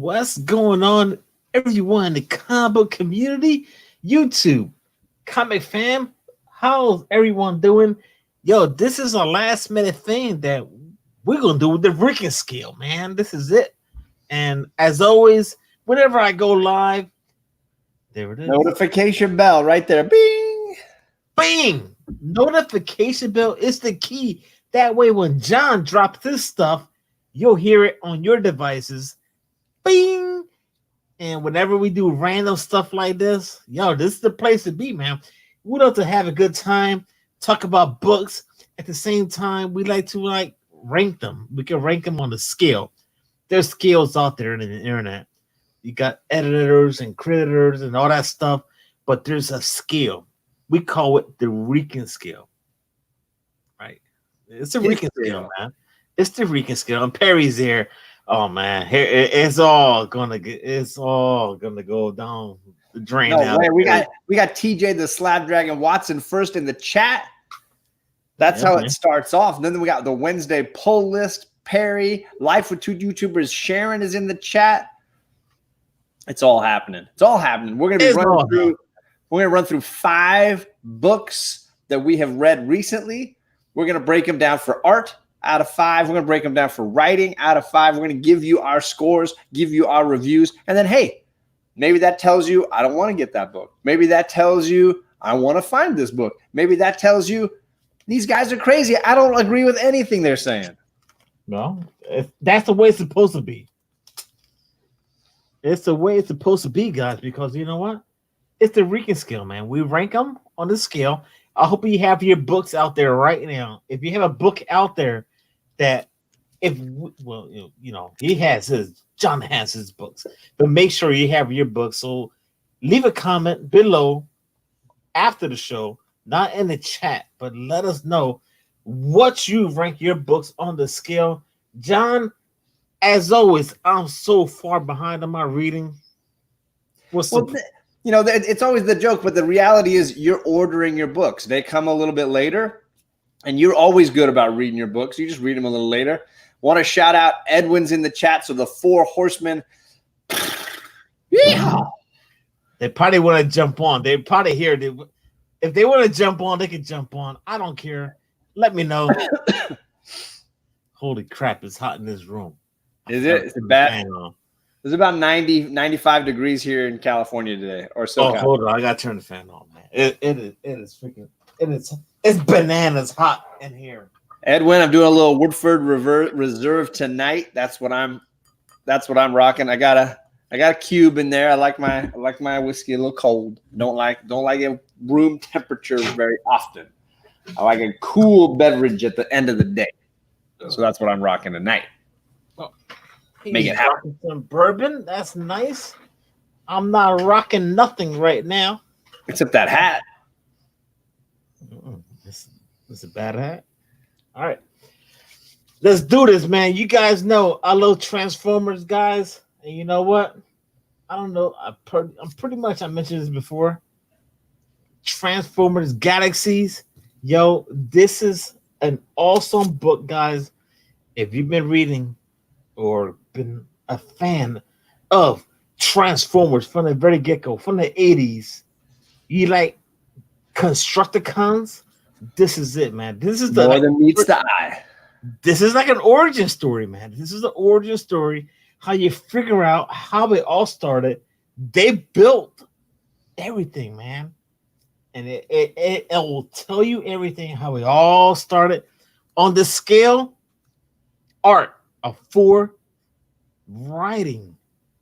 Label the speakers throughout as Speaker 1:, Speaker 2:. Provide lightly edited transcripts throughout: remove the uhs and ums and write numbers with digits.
Speaker 1: What's going on, everyone in the comic book community? YouTube, comic fam, how's everyone doing? Yo, this is a last minute thing that we're gonna do with the Rican Scale, man. This is it. And as always, whenever I go live, there it is.
Speaker 2: Notification bell right there. Bing!
Speaker 1: Bing! Notification bell is the key. That way, when John drops his stuff, you'll hear it on your devices. Bing! And whenever we do random stuff like this, yo, this is the place to be, man. We love to have a good time, talk about books. At the same time, we like to rank them. We can rank them on the scale. There's scales out there in the internet. You got editors and critters and all that stuff, but there's a scale. We call it the Rican Scale. Right? It's the Rican Scale, man. It's the Rican Scale. And Perry's there. Oh man, it's all gonna go down the drain.
Speaker 2: No way. We got TJ the Slab Dragon Watson first in the chat. That's how it starts off. And then we got the Wednesday pull list. Perry, Life with Two YouTubers. Sharon is in the chat. It's all happening. It's all happening. We're gonna run through 5 books that we have read recently. We're gonna break them down for art out of 5. We're gonna break them down for writing out of 5. We're gonna give you our scores, give you our reviews, and then hey, maybe that tells you I don't want to get that book. Maybe that tells you I want to find this book. Maybe that tells you these guys are crazy. I don't agree with anything they're saying.
Speaker 1: Well, that's the way it's supposed to be. It's the way it's supposed to be, guys, because you know what? It's the Rican Scale, man. We rank them on the scale. I hope you have your books out there right now. If you have a book out there that, John has his books, but make sure you have your books. So leave a comment below after the show, not in the chat, but let us know what you rank your books on the scale. John, as always, I'm so far behind on my reading. It's
Speaker 2: always the joke, but the reality is you're ordering your books. They come a little bit later, and you're always good about reading your books. You just read them a little later. Want to shout out Edwin's in the chat. So the 4 Horsemen.
Speaker 1: Yeah. They probably want to jump on. They probably hear it. If they want to jump on, they can jump on. I don't care. Let me know. Holy crap, it's hot in this room.
Speaker 2: Is it? It's bad. It's about 90, 95 degrees here in California today, or so.
Speaker 1: Oh, hold on, I gotta turn the fan on, man. It's bananas hot in here.
Speaker 2: Edwin, I'm doing a little Woodford Reserve tonight. That's what I'm rocking. I got a cube in there. I like my whiskey a little cold. Don't like it room temperature very often. I like a cool beverage at the end of the day. So that's what I'm rocking tonight. Make it happen.
Speaker 1: Some bourbon, that's nice. I'm not rocking nothing right now,
Speaker 2: except that hat.
Speaker 1: This is a bad hat. All right, let's do this, man. You guys know I love Transformers, guys, and you know what? I don't know. I mentioned this before. Transformers Galaxies, yo, this is an awesome book, guys. If you've been reading or been a fan of Transformers from the very get-go, from the 80s, you like Constructicons, this is it, man. This is
Speaker 2: more than meets the eye.
Speaker 1: This is like an origin story, man. This is the origin story, how you figure out how it all started. They built everything, man. And it will tell you everything, how it all started. On the scale, art, a 4. Writing,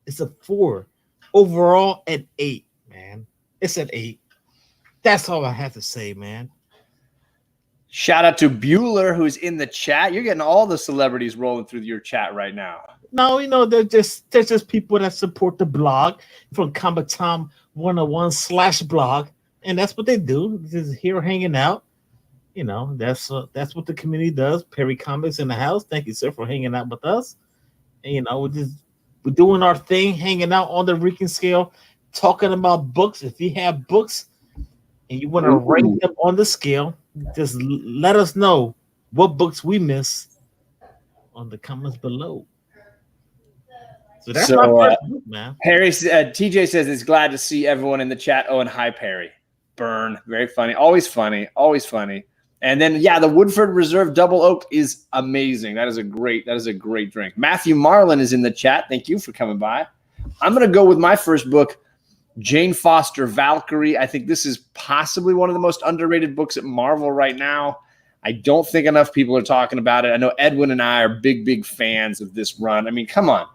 Speaker 1: it's a 4. Overall, an 8, man. It's an 8. That's all I have to say, man.
Speaker 2: Shout out to Bueller, who's in the chat. You're getting all the celebrities rolling through your chat right now.
Speaker 1: No, they're just people that support the blog from Comic Tom 101/blog, and that's what they do. Just here hanging out. You know, that's what the community does. Perry Comics in the house. Thank you, sir, for hanging out with us. And, you know, we're doing our thing, hanging out on the Rican Scale, talking about books. If you have books and you want to rank them on the scale, just let us know what books we miss on the comments below. So that's my first book, man.
Speaker 2: Harry, TJ says it's glad to see everyone in the chat. Oh, and hi, Perry. Burn. Very funny. Always funny. Always funny. And then, yeah, the Woodford Reserve Double Oak is amazing. That is a great drink. Matthew Marlin is in the chat. Thank you for coming by. I'm going to go with my first book, Jane Foster Valkyrie. I think this is possibly one of the most underrated books at Marvel right now. I don't think enough people are talking about it. I know Edwin and I are big fans of this run. I mean, come on.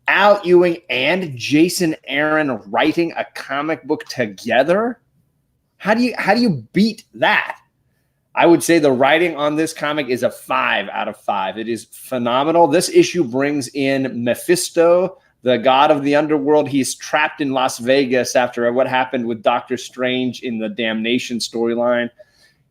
Speaker 2: Al Ewing and Jason Aaron writing a comic book together? How do you beat that? I would say the writing on this comic is a 5 out of 5. It is phenomenal. This issue brings in Mephisto, the god of the underworld. He's trapped in Las Vegas after what happened with Doctor Strange in the Damnation storyline.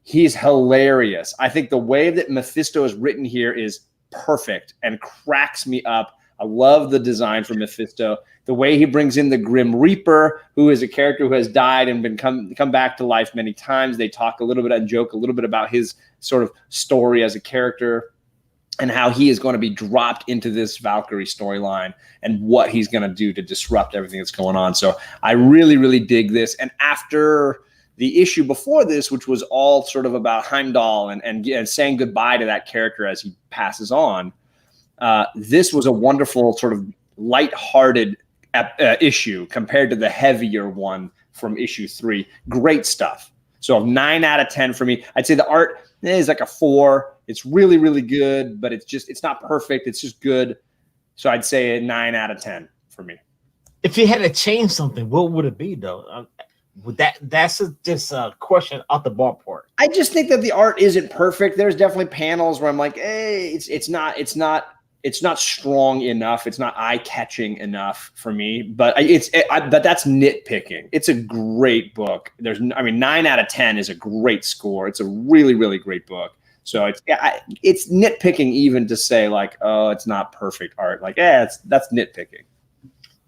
Speaker 2: He's hilarious. I think the way that Mephisto is written here is perfect and cracks me up. I love the design for Mephisto. The way he brings in the Grim Reaper, who is a character who has died and been come back to life many times. They talk a little bit and joke a little bit about his sort of story as a character and how he is going to be dropped into this Valkyrie storyline and what he's going to do to disrupt everything that's going on. So I really dig this. And after the issue before this, which was all sort of about Heimdall and saying goodbye to that character as he passes on, this was a wonderful sort of lighthearted issue compared to the heavier one from issue 3. Great stuff. So 9 out of 10 for me. I'd say the art is like a 4. It's really good, but it's not perfect. It's just good. So I'd say a 9 out of 10 for me.
Speaker 1: If you had to change something, what would it be though? That's just a question out the ballpark.
Speaker 2: I just think that the art isn't perfect. There's definitely panels where I'm like, hey, it's not strong enough. It's not eye-catching enough for me. But but that's nitpicking. It's a great book. 9 out of 10 is a great score. It's a really great book. So it's nitpicking even to say like, oh, it's not perfect art. Like, that's nitpicking.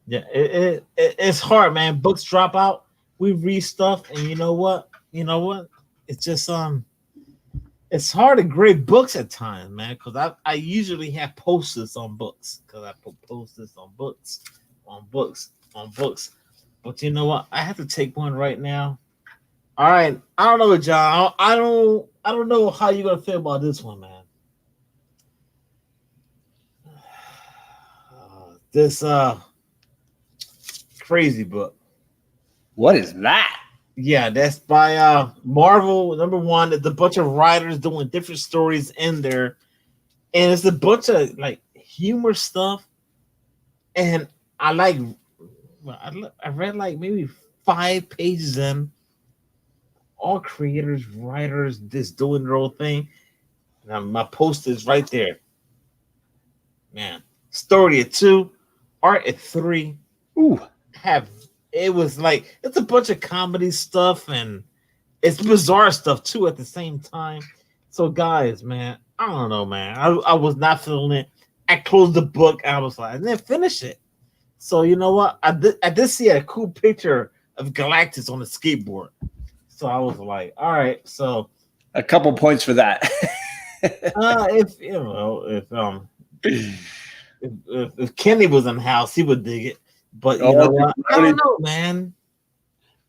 Speaker 1: Yeah, it's hard, man. Books drop out. We read stuff, and you know what? It's just it's hard to grade books at times, man, because I usually have posters on books because I put posters on books. But you know what? I have to take one right now. All right, I don't know, John. I don't know how you're gonna feel about this one, man. This crazy book.
Speaker 2: What is that?
Speaker 1: Yeah, that's by Marvel. Number 1, it's a bunch of writers doing different stories in there, and it's a bunch of like humor stuff. And I read like maybe 5 pages in. All creators, writers, just doing their own thing. Now my post is right there. Man, story at 2, art at 3.
Speaker 2: Ooh,
Speaker 1: it was like it's a bunch of comedy stuff and it's bizarre stuff too at the same time. So guys, man, I don't know, man. I was not feeling it. I closed the book. I was like, I didn't finish it. So you know what? I did see a cool picture of Galactus on a skateboard. So I was like, all right. So
Speaker 2: a couple points for that.
Speaker 1: If Kenny was in the house, he would dig it. But you know what? I don't know, man.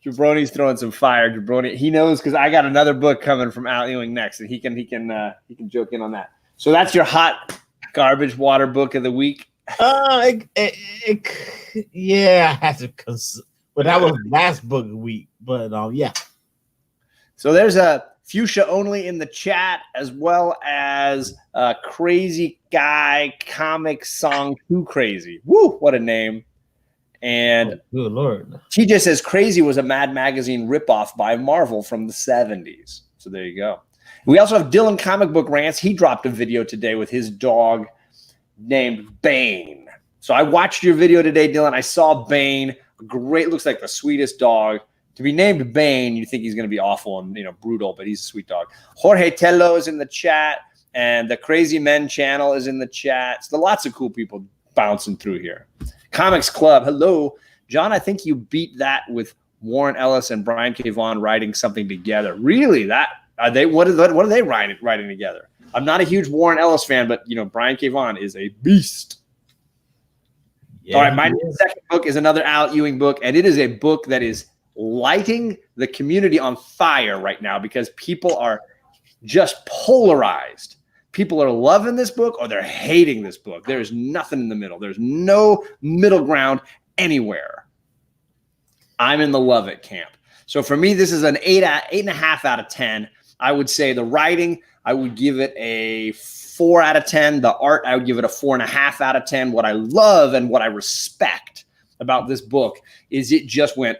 Speaker 2: Jabroni's throwing some fire. Jabroni, he knows because I got another book coming from Al Ewing next, and he can joke in on that. So that's your hot garbage water book of the week.
Speaker 1: Yeah, I have to. But that was last book of the week. But yeah.
Speaker 2: So there's a Fuchsia Only in the chat, as well as a Crazy Guy Comic Song Too Crazy. Woo, what a name. And
Speaker 1: good Lord.
Speaker 2: TJ says Crazy was a Mad Magazine ripoff by Marvel from the 70s. So there you go. We also have Dylan Comic Book Rants. He dropped a video today with his dog named Bane. So I watched your video today, Dylan. I saw Bane. Great, looks like the sweetest dog. To be named Bane, you think he's going to be awful and brutal, but he's a sweet dog. Jorge Tello is in the chat, and the Crazy Men channel is in the chat. So lots of cool people bouncing through here. Comics Club, hello. John, I think you beat that with Warren Ellis and Brian K. Vaughan writing something together. Really? What are they writing together? I'm not a huge Warren Ellis fan, but Brian K. Vaughan is a beast. All right, my second book is another Al Ewing book, and it is a book that is lighting the community on fire right now because people are just polarized. People are loving this book or they're hating this book. There's nothing in the middle. There's no middle ground anywhere. I'm in the love it camp. So for me, this is an 8.5 out of 10. I would say the writing, I would give it a 4 out of 10. The art, I would give it a 4.5 out of 10. What I love and what I respect about this book is it just went,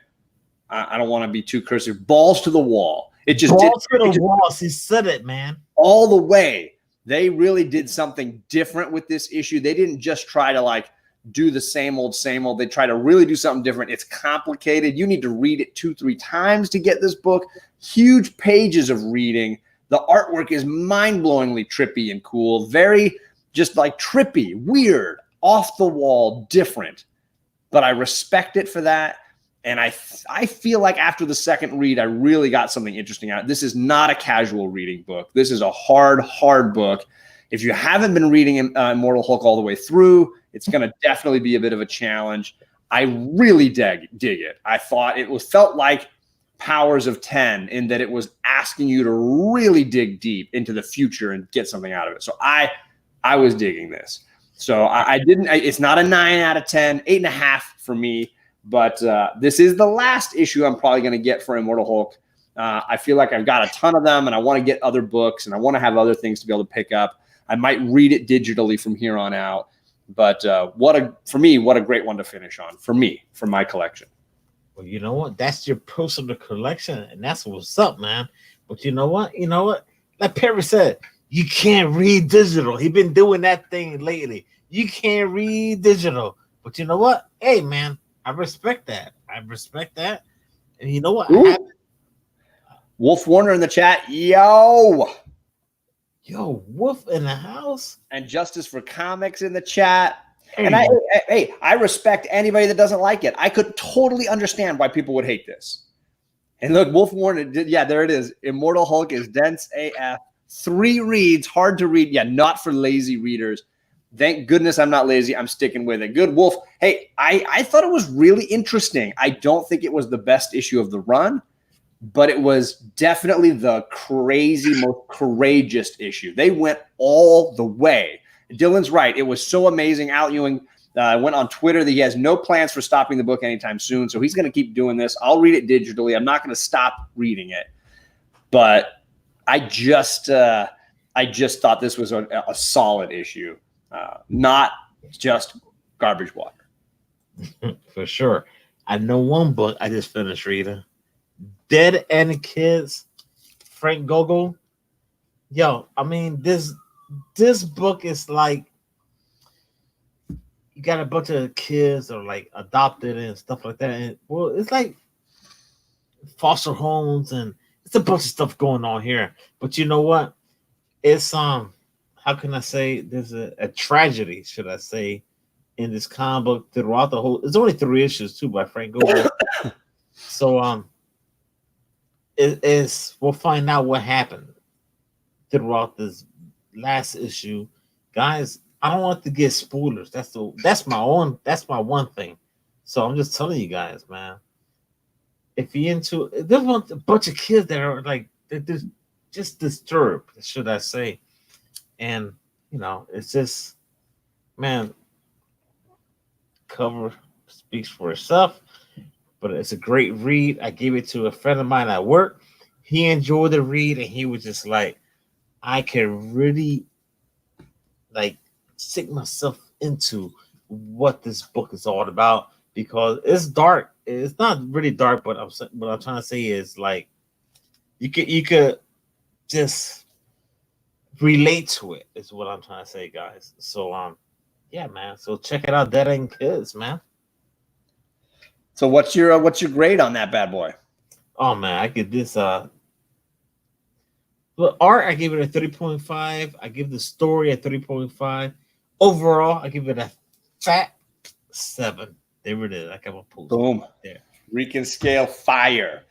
Speaker 2: I don't want to be too cursive, balls to the wall. It just
Speaker 1: balls to the wall. He said it, man.
Speaker 2: All the way. They really did something different with this issue. They didn't just try to like do the same old. They try to really do something different. It's complicated. You need to read it 2-3 times to get this book. Huge pages of reading. The artwork is mind-blowingly trippy and cool. Very just like trippy, weird, off the wall, different. But I respect it for that. And I feel like after the second read, I really got something interesting out. This is not a casual reading book. This is a hard book. If you haven't been reading Immortal Hulk all the way through, it's going to definitely be a bit of a challenge. I really dig it. I thought it felt like Powers of 10 in that it was asking you to really dig deep into the future and get something out of it. So I was digging this. So I didn't. It's not a 9 out of 10, 8.5 for me. But this is the last issue I'm probably going to get for Immortal Hulk. I feel like I've got a ton of them, and I want to get other books, and I want to have other things to be able to pick up. I might read it digitally from here on out. But what a great one to finish on for me, for my collection.
Speaker 1: Well, you know what? That's your personal collection, and that's what's up, man. But you know what? Like Perry said, you can't read digital. He's been doing that thing lately. You can't read digital. But you know what? Hey, man. I respect that. And you know what?
Speaker 2: Wolf Warner in the chat. Yo,
Speaker 1: Wolf in the house.
Speaker 2: And Justice for Comics in the chat. And I respect anybody that doesn't like it. I could totally understand why people would hate this. And look, Wolf Warner, yeah, there it is. Immortal Hulk is dense AF. 3 reads, hard to read. Yeah, not for lazy readers. Thank goodness I'm not lazy. I'm sticking with it. Good, Wolf. Hey, I thought it was really interesting. I don't think it was the best issue of the run, but it was definitely the most courageous issue. They went all the way. Dylan's right. It was so amazing. Al Ewing went on Twitter that he has no plans for stopping the book anytime soon, so he's going to keep doing this. I'll read it digitally. I'm not going to stop reading it, but I just thought this was a solid issue. Not just garbage water.
Speaker 1: For sure. I know one book I just finished reading. Dead End Kids, Frank Gogol. Yo, I mean, this book is like you got a bunch of kids or like adopted and stuff like that. And well, it's like foster homes and it's a bunch of stuff going on here. But you know what? It's how can I say there's a tragedy, should I say, in this comic book throughout the whole. It's only 3 issues too by Frank Gogol. So we'll find out what happened throughout this last issue, guys. I don't want to get spoilers. That's my one thing. So I'm just telling you guys, man. If you're into, there's a bunch of kids that are like they're just disturbed, should I say? And it's just, man, cover speaks for itself. But it's a great read. I gave it to a friend of mine at work. He enjoyed the read, and he was just like, I can really like sink myself into what this book is all about because it's dark. It's not really dark, but what I'm trying to say is like you could just relate to it. Is what I'm trying to say, guys. So yeah, man. So check it out, Dead End Kids, man.
Speaker 2: So what's your grade on that bad boy?
Speaker 1: Oh man, I give this well, art, I give it a 3.5. I give the story a 3.5. Overall, I give it a fat 7. There it is. I got a post.
Speaker 2: Boom. There. Rican Scale fire.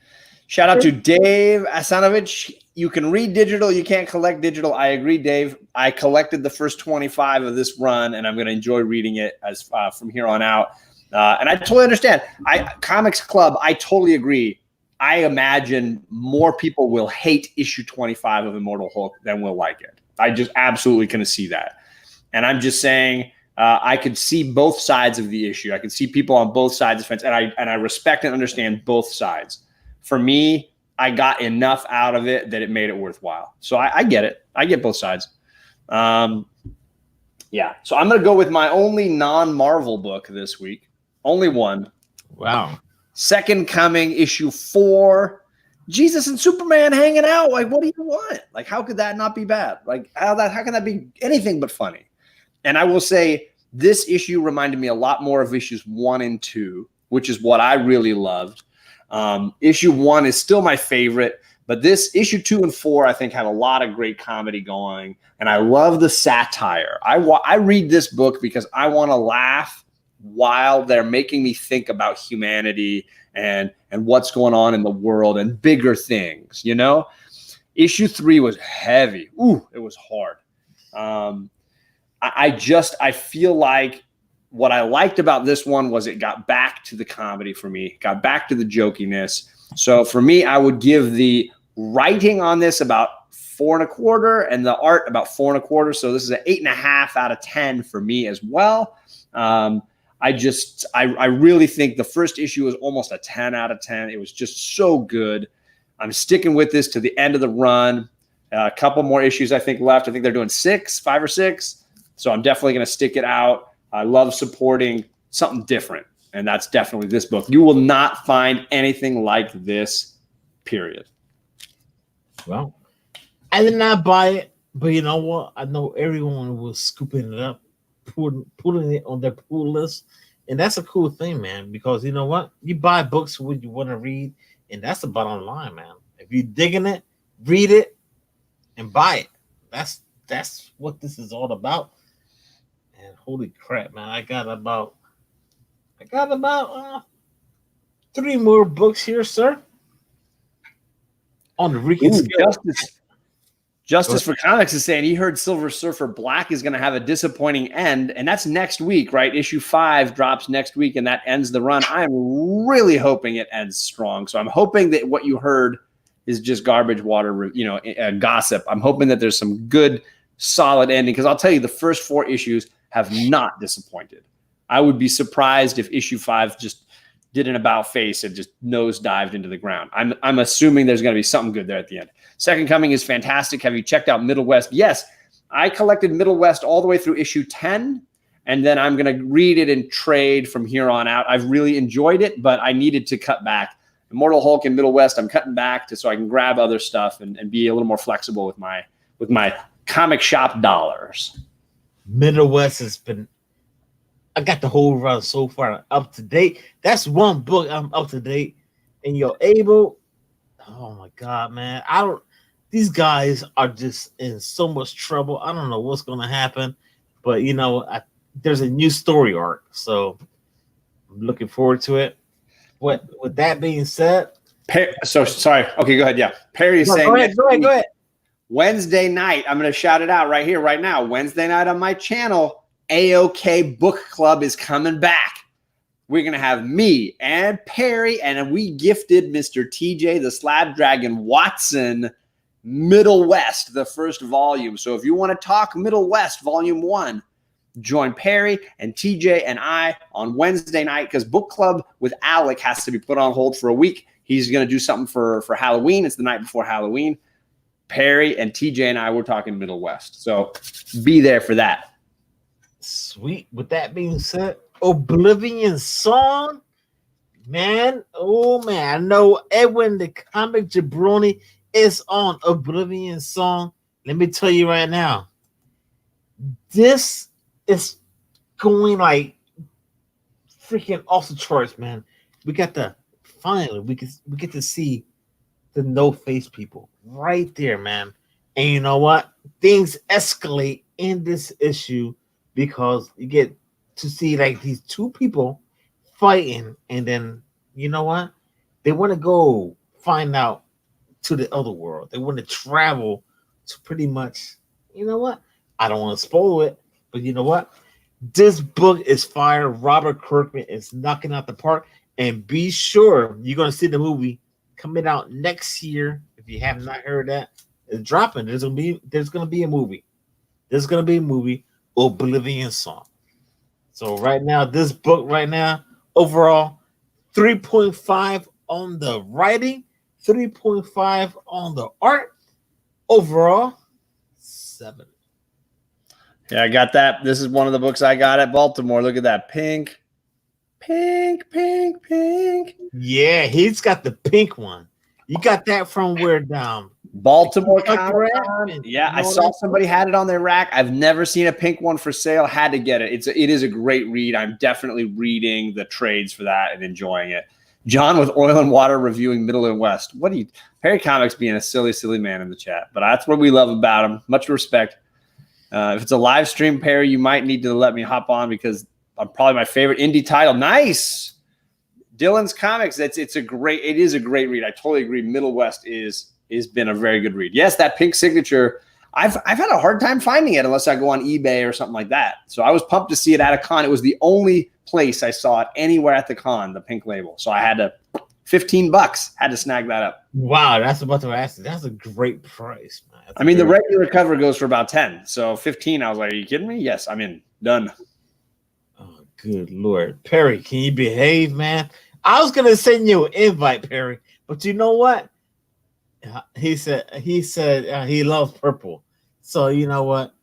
Speaker 2: Shout out to Dave Asanovich. you can read digital, you can't collect digital. I agree, Dave. I collected the first 25 of this run, and I'm going to enjoy reading it as from here on out. And I totally understand. Comics Club, I totally agree. I imagine more people will hate issue 25 of Immortal Hulk than will like it. I just absolutely can see that. And I'm just saying I could see both sides of the issue. I can see people on both sides of the fence, and I respect and understand both sides. For me, I got enough out of it that it made it worthwhile. So I get it. I get both sides. Yeah. So I'm going to go with my only non-Marvel book this week. Only one.
Speaker 1: Wow.
Speaker 2: Second Coming, issue 4. Jesus and Superman hanging out. Like, what do you want? Like, how could that not be bad? Like, how can that be anything but funny? And I will say this issue reminded me a lot more of issues 1 and 2, which is what I really loved. Issue 1 is still my favorite, but this issue 2 and 4, I think, have a lot of great comedy going. And I love the satire. I read this book because I want to laugh while they're making me think about humanity and what's going on in the world and bigger things, you know? Issue 3 was heavy. Ooh, it was hard. I feel like what I liked about this one was it got back to the comedy for me, got back to the jokiness. So for me, I would give the writing on this about 4.25 and the art about 4.25. So this is an 8.5 out of 10 for me as well. I really think the first issue was almost a 10 out of 10. It was just so good. I'm sticking with this to the end of the run. A couple more issues, I think, left. I think they're doing 5 or 6. So I'm definitely going to stick it out. I love supporting something different, and that's definitely this book. You will not find anything like this, period.
Speaker 1: Well, I did not buy it, but you know what? I know everyone was scooping it up, putting it on their pool list, and that's a cool thing, man, because you know what? You buy books when you want to read, and that's the bottom line, man. If you're digging it, read it, and buy it. That's what this is all about. And holy crap, man! I got about 3 more books here, sir. On the Rican Scale.
Speaker 2: Justice for Comics is saying he heard Silver Surfer Black is going to have a disappointing end, and that's next week, right? Issue 5 drops next week, and that ends the run. I'm really hoping it ends strong. So I'm hoping that what you heard is just garbage water, gossip. I'm hoping that there's some good, solid ending, because I'll tell you, the first 4 issues have not disappointed. I would be surprised if issue 5 just did an about face and just nose dived into the ground. I'm assuming there's going to be something good there at the end. Second Coming is fantastic. Have you checked out Middle West? Yes, I collected Middle West all the way through issue 10, and then I'm going to read it in trade from here on out. I've really enjoyed it, but I needed to cut back. Immortal Hulk and Middle West, I'm cutting back so I can grab other stuff and be a little more flexible with my comic shop dollars.
Speaker 1: Middle West has been. I got the whole run so far up to date. That's one book I'm up to date, and you're able. Oh my god, man! These guys are just in so much trouble. I don't know what's going to happen, but there's a new story arc, so I'm looking forward to it. With that being said,
Speaker 2: so sorry. Okay, go ahead. Yeah, Perry is saying.
Speaker 1: Go ahead.
Speaker 2: Wednesday night, I'm going to shout it out right here, right now. Wednesday night on my channel, AOK Book Club is coming back. We're going to have me and Perry, and we gifted Mr. TJ the Slab Dragon Watson Middle West, the first volume. So if you want to talk Middle West, volume 1, join Perry and TJ and I on Wednesday night, because book club with Alec has to be put on hold for a week. He's going to do something for Halloween. It's the night before Halloween. Perry and TJ and I were talking Middle West. So be there for that.
Speaker 1: Sweet. With that being said, Oblivion Song, man. Oh, man. I know Edwin, the comic jabroni, is on Oblivion Song. Let me tell you right now, this is going like freaking off the charts, man. We get to see the no-face people right there, man. And you know what? Things escalate in this issue because you get to see like these 2 people fighting, and then you know what? They want to go find out to the other world. They want to travel to pretty much, you know what? I don't want to spoil it, but you know what? This book is fire. Robert Kirkman is knocking out the park. And be sure you're going to see the movie coming out next year. If you have not heard that, it's dropping. There's gonna be a movie. There's gonna be a movie, Oblivion Song. So right now, this book right now, overall, 3.5 on the writing, 3.5 on the art. Overall, 7.
Speaker 2: Yeah, I got that. This is one of the books I got at Baltimore. Look at that. Pink.
Speaker 1: Yeah, he's got the pink one. You got that from where
Speaker 2: Baltimore Comic Con. Yeah, I saw somebody had it on their rack. I've never seen a pink one for sale. Had to get it. It is a great read. I'm definitely reading the trades for that and enjoying it. John with Oil and Water reviewing Middle and West. Perry Comics being a silly man in the chat, but that's what we love about him. Much respect. If it's a live stream, Perry, you might need to let me hop on because I'm probably my favorite indie title. Nice. Dylan's Comics. It is a great read. I totally agree. Middle West is been a very good read. Yes, that pink signature. I've had a hard time finding it unless I go on eBay or something like that. So I was pumped to see it at a con. It was the only place I saw it anywhere at the con, the pink label. So I had to $15 had to snag that up.
Speaker 1: Wow, that's about to ask. That's a great price, man.
Speaker 2: I mean, the regular cover goes for about 10. So 15, I was like, are you kidding me? Yes, I'm in. Done.
Speaker 1: Oh, good Lord. Perry, can you behave, man? I was gonna send you an invite, Perry, but you know what? He said he loves purple. So you know what?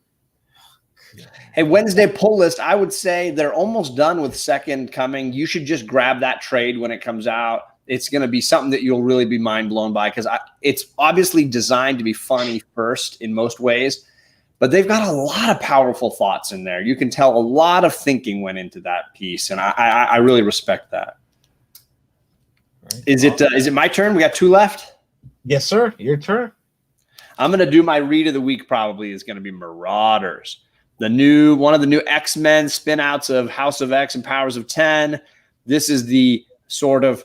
Speaker 2: Hey, Wednesday pull list. I would say they're almost done with Second Coming. You should just grab that trade when it comes out. It's going to be something that you'll really be mind blown by because it's obviously designed to be funny first in most ways, but they've got a lot of powerful thoughts in there. You can tell a lot of thinking went into that piece, and I really respect that. Right. Is it my turn? We got 2 left.
Speaker 1: Yes, sir. Your turn.
Speaker 2: I'm going to do my read of the week. Probably is going to be Marauders, one of the new X-Men spin-outs of House of X and Powers of 10. This is the sort of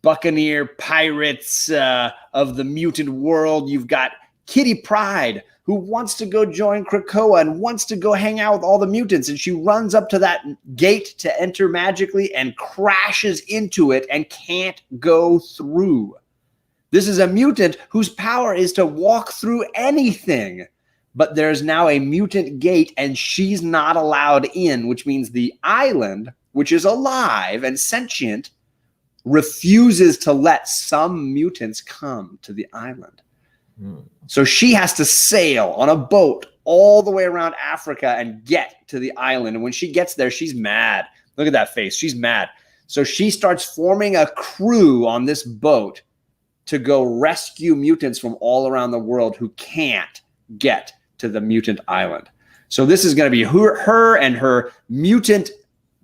Speaker 2: Buccaneer pirates of the mutant world. You've got Kitty Pryde, who wants to go join Krakoa and wants to go hang out with all the mutants. And she runs up to that gate to enter magically and crashes into it and can't go through. This is a mutant whose power is to walk through anything. But there's now a mutant gate and she's not allowed in, which means the island, which is alive and sentient, refuses to let some mutants come to the island. So she has to sail on a boat all the way around Africa and get to the island. And when she gets there, she's mad. Look at that face. She's mad. So she starts forming a crew on this boat to go rescue mutants from all around the world who can't get to the mutant island. So this is going to be her and her mutant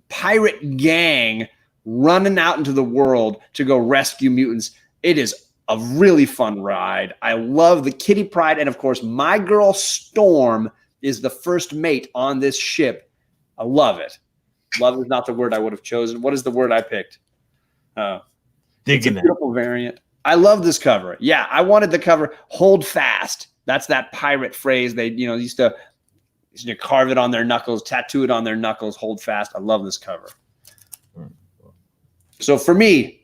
Speaker 2: pirate gang running out into the world to go rescue mutants. It is a really fun ride. I love the Kitty Pryde. And of course, my girl Storm is the first mate on this ship. I love it. Love is not the word I would have chosen. What is the word I picked? It's a beautiful variant. I love this cover. Yeah, I wanted the cover. Hold fast. That's that pirate phrase. They used to carve it on their knuckles, tattoo it on their knuckles. Hold fast. I love this cover. So for me,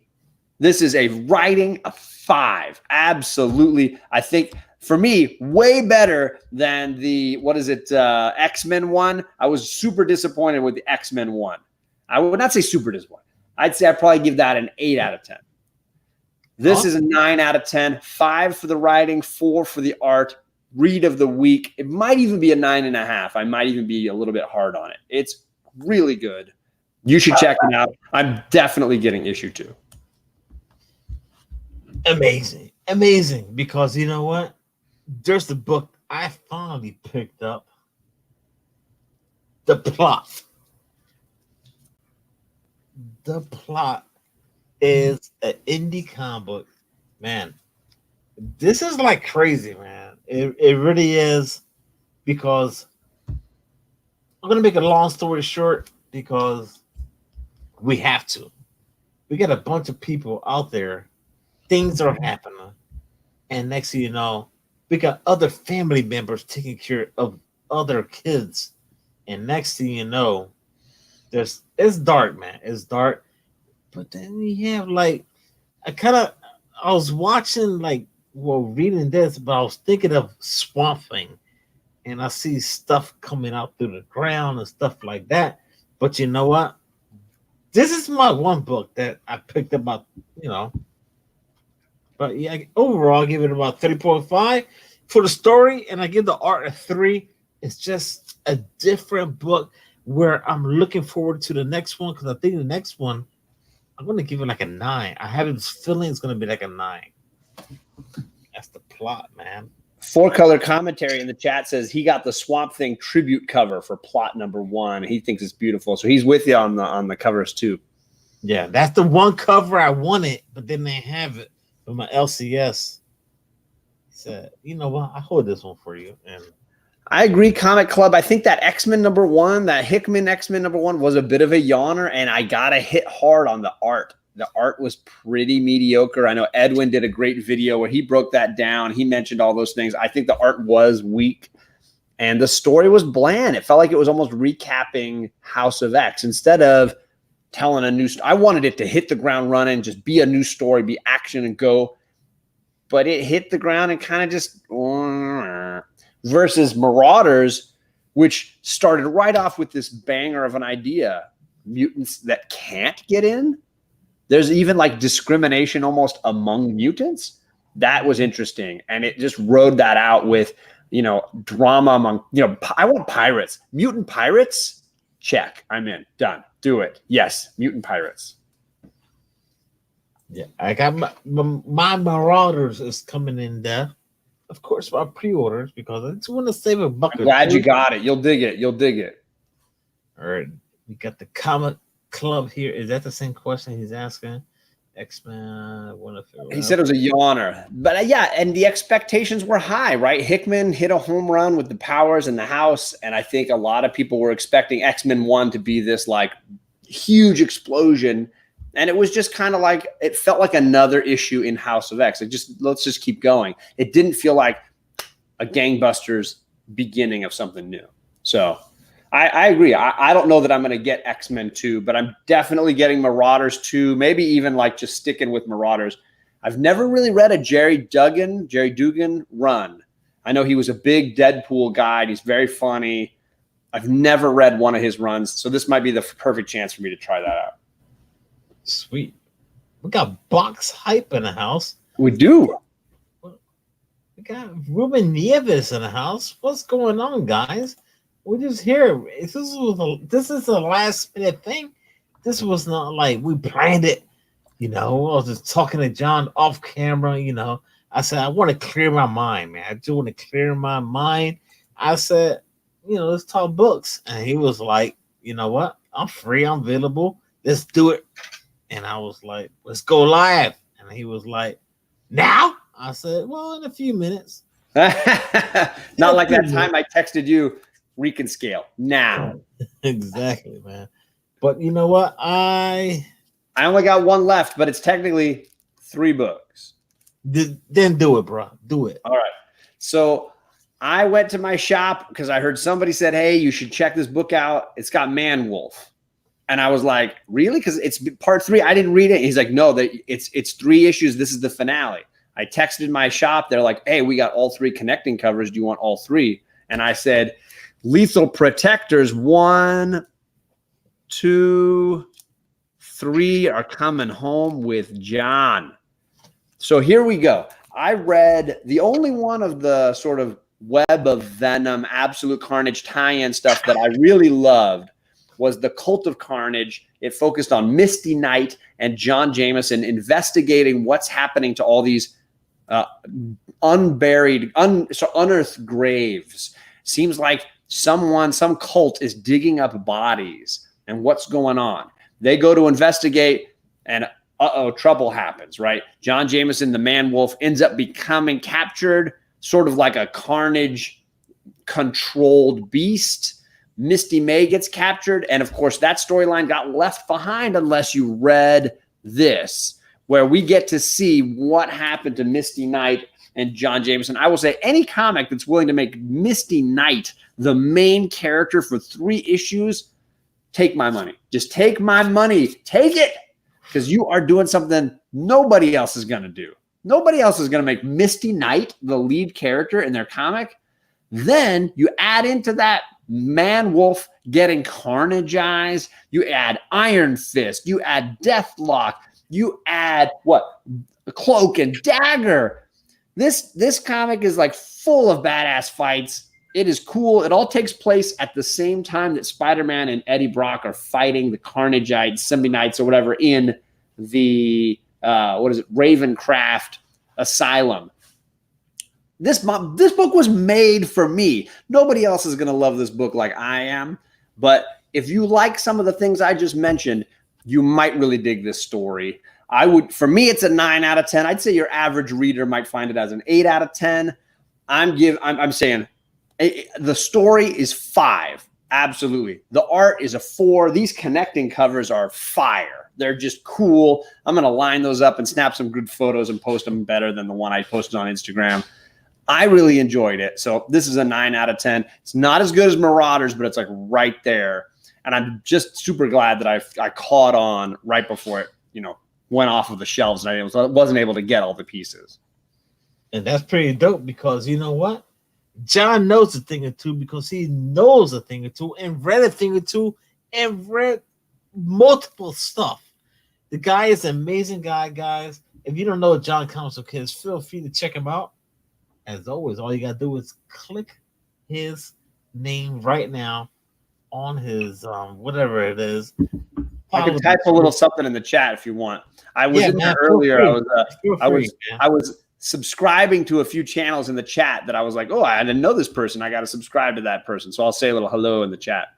Speaker 2: this is a writing a 5. Absolutely. I think for me, way better than the, X-Men one. I was super disappointed with the X-Men one. I would not say super disappointed. I'd say I'd probably give that an 8 out of 10. This is a 9 out of 10. 5 for the writing, 4 for the art. Read of the week. It might even be a 9.5. I might even be a little bit hard on it. It's really good. You should check it out. I'm definitely getting issue 2.
Speaker 1: Amazing. Because you know what? There's the book I finally picked up. The plot. The plot is an indie comic book. Man, this is like crazy, man. It really is, because I'm going to make a long story short because we have to. We got a bunch of people out there. Things are happening. And next thing you know, we got other family members taking care of other kids. And next thing you know, it's dark, man. It's dark. But then you have like I was watching like reading this, but I was thinking of Swamp Thing, and I see stuff coming out through the ground and stuff like that. But you know what? This is my one book that I picked about, But yeah, overall, I give it about 3.5 for the story, and I give the art a 3. It's just a different book where I'm looking forward to the next one because I think the next one I'm gonna give it like a 9. I have this feeling it's gonna be like a 9. That's the plot, man.
Speaker 2: 4-color commentary in the chat says he got the Swamp Thing tribute cover for plot number 1. He thinks it's beautiful, so he's with you on the covers too.
Speaker 1: Yeah, that's the one cover I wanted, but then they have it for my LCS. He said, "You know what? I hold this one for you." And
Speaker 2: I agree, Comic Club. I think that X-Men number 1, that Hickman X-Men number 1 was a bit of a yawner, and I gotta hit hard on the art. The art was pretty mediocre. I know Edwin did a great video where he broke that down. He mentioned all those things. I think the art was weak, and the story was bland. It felt like it was almost recapping House of X instead of telling a new story. I wanted it to hit the ground running, just be a new story, be action and go. But it hit the ground and kind of just versus Marauders, which started right off with this banger of an idea. Mutants that can't get in. There's even like discrimination almost among mutants. That was interesting. And it just rode that out with, drama among, I want pirates. Mutant pirates? Check. I'm in. Done. Do it. Yes. Mutant pirates.
Speaker 1: Yeah. I got my Marauders is coming in there. Of course, my pre-orders because I just want to save a buck.
Speaker 2: I'm glad you got it. You'll dig it. You'll dig it.
Speaker 1: All right. We got the Comic Club here. Is that the same question he's asking? X-Men.
Speaker 2: He said it was a yawner. But yeah, and the expectations were high, right? Hickman hit a home run with the powers in the house, and I think a lot of people were expecting X-Men 1 to be this like huge explosion, and it was just kind of like it felt like another issue in House of X. Let's just keep going. It didn't feel like a gangbusters beginning of something new. So I agree. I don't know that I'm going to get X-Men 2, but I'm definitely getting Marauders 2, maybe even like just sticking with Marauders. I've never really read a Jerry Dugan run. I know he was a big Deadpool guy. He's very funny. I've never read one of his runs, so this might be the perfect chance for me to try that out.
Speaker 1: Sweet. We got box hype in the house.
Speaker 2: We do.
Speaker 1: We got Ruben Nieves in the house. What's going on, guys? We just here. This is a last minute thing. This was not like we planned it. I was just talking to John off camera. I said I want to clear my mind, man. I just want to clear my mind. I said, let's talk books, and he was like, you know what? I'm free. I'm available. Let's do it. And I was like, let's go live. And he was like, now? I said, well, in a few minutes.
Speaker 2: Not like that time I texted you. Rican Scale now.
Speaker 1: Exactly, man. But you know what? I
Speaker 2: only got one left, but it's technically 3 books.
Speaker 1: Then do it, bro. Do it.
Speaker 2: All right. So I went to my shop because I heard somebody said, hey, you should check this book out. It's got Man Wolf. And I was like, really? Because it's part 3. I didn't read it. He's like, no, it's 3 issues. This is the finale. I texted my shop. They're like, hey, we got all 3 connecting covers. Do you want all 3? And I said, Lethal Protectors 1, 2, 3 are coming home with John. So here we go. I read the only one of the sort of Web of Venom, Absolute Carnage tie-in stuff that I really loved was the Cult of Carnage. It focused on Misty Knight and John Jameson investigating what's happening to all these unearthed graves. Seems like some cult is digging up bodies, and what's going on? They go to investigate, and trouble happens, right? John Jameson, the Man Wolf, ends up becoming captured, sort of like a Carnage controlled beast. Misty May gets captured, and of course that storyline got left behind unless you read this, where we get to see what happened to Misty Knight and John Jameson. I will say any comic that's willing to make Misty Knight the main character for 3 issues, take my money. Just take my money. Take it. Because you are doing something nobody else is going to do. Nobody else is going to make Misty Knight the lead character in their comic. Then you add into that Man Wolf getting Carnageized. You add Iron Fist. You add Deathlock. You add Cloak and Dagger. This comic is like full of badass fights. It is cool. It all takes place at the same time that Spider-Man and Eddie Brock are fighting the Carnageized Symbiotes or whatever in the Ravencraft Asylum. This book was made for me. Nobody else is going to love this book like I am. But if you like some of the things I just mentioned, you might really dig this story. For me, it's a 9 out of 10. I'd say your average reader might find it as an 8 out of 10. I'm saying the story is 5. Absolutely. The art is a 4. These connecting covers are fire. They're just cool. I'm going to line those up and snap some good photos and post them better than the one I posted on Instagram. I really enjoyed it. So this is a 9 out of 10. It's not as good as Marauders, but it's like right there. And I'm just super glad that I caught on right before it, went off of the shelves and I wasn't able to get all the pieces.
Speaker 1: And that's pretty dope because you know what? John knows a thing or two because he knows a thing or two and read a thing or two and read multiple stuff. The guy is an amazing guy, guys. If you don't know John Council Kids, feel free to check him out. As always, all you got to do is click his name right now on his whatever it is.
Speaker 2: I can type a little something in the chat if you want. I was in there earlier. I was subscribing to a few channels in the chat that I was like, oh, I didn't know this person. I got to subscribe to that person. So I'll say a little hello in the chat.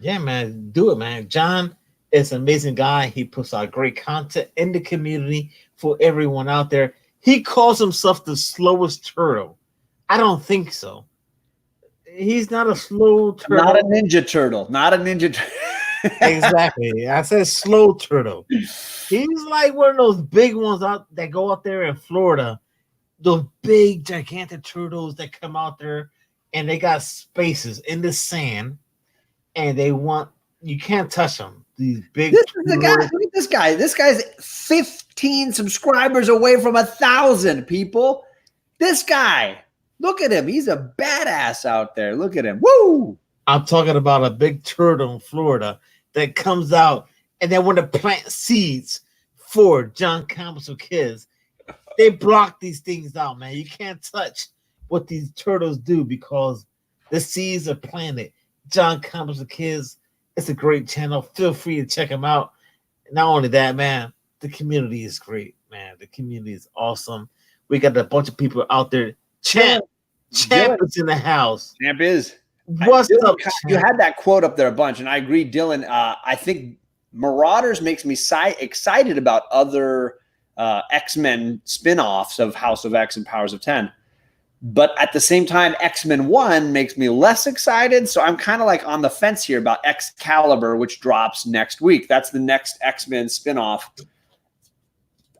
Speaker 1: Yeah, man. Do it, man. John is an amazing guy. He puts out great content in the community for everyone out there. He calls himself the slowest turtle. I don't think so. He's not a slow turtle.
Speaker 2: Not a ninja turtle. Not a ninja turtle.
Speaker 1: Exactly. I said slow turtle. He's like one of those big ones out that go out there in Florida. Those big, gigantic turtles that come out there and they got spaces in the sand and you can't touch them. These big.
Speaker 2: Look at this guy. This guy's 15 subscribers away from 1,000 people. This guy. Look at him. He's a badass out there. Look at him. Woo!
Speaker 1: I'm talking about a big turtle in Florida that comes out and they want to plant seeds for John Council Kids. They block these things out, man. You can't touch what these turtles do because the seeds are planted. John Council Kids, it's a great channel. Feel free to check them out. Not only that, man, the community is great, man. The community is awesome. We got a bunch of people out there. Champ is in the house.
Speaker 2: Champ is.
Speaker 1: What's up?
Speaker 2: You had that quote up there a bunch, and I agree, Dylan. I think Marauders makes me excited about other X-Men spin-offs of House of X and Powers of 10. But at the same time, X-Men 1 makes me less excited. So I'm kind of like on the fence here about Excalibur, which drops next week. That's the next X-Men spin-off.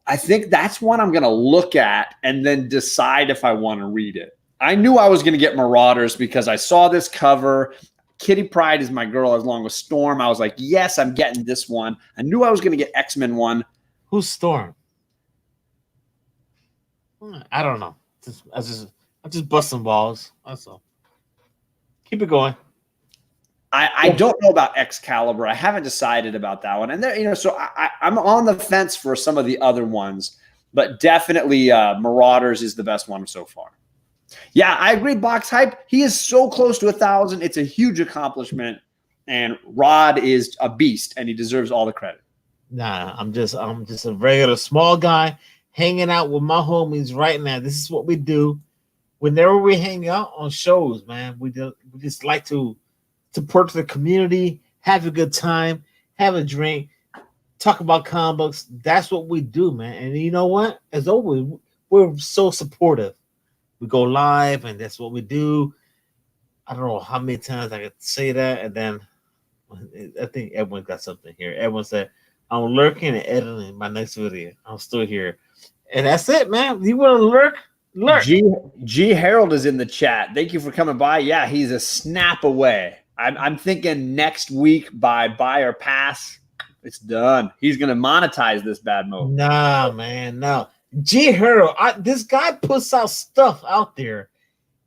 Speaker 2: I think that's one I'm going to look at and then decide if I want to read it. I knew I was going to get Marauders because I saw this cover. Kitty Pryde is my girl as long as Storm. I was like, yes, I'm getting this one. I knew I was going to get X-Men 1.
Speaker 1: Who's Storm? I don't know. I just bust some balls. That's all. Keep it going.
Speaker 2: I don't know about Excalibur. I haven't decided about that one. And there, so I'm on the fence for some of the other ones, but definitely Marauders is the best one so far. Yeah, I agree. Box Hype. He is so close to 1,000. It's a huge accomplishment, and Rod is a beast, and he deserves all the credit.
Speaker 1: Nah, I'm just a regular small guy hanging out with my homies right now. This is what we do. Whenever we hang out on shows, man, we just like to support the community, have a good time, have a drink, talk about comic books. That's what we do, man. And you know what? As always, we're so supportive. We go live, and that's what we do. I don't know how many times I could say that, and then I think everyone got something here. Everyone said, I'm lurking and editing my next video. I'm still here. And that's it, man. You want to Lurk.
Speaker 2: G Harold is in the chat. Thank you for coming by. Yeah, he's a snap away. I'm thinking next week by buy or pass. It's done. He's gonna monetize this bad mode.
Speaker 1: Nah, man, no. G Hero, this guy puts out stuff out there.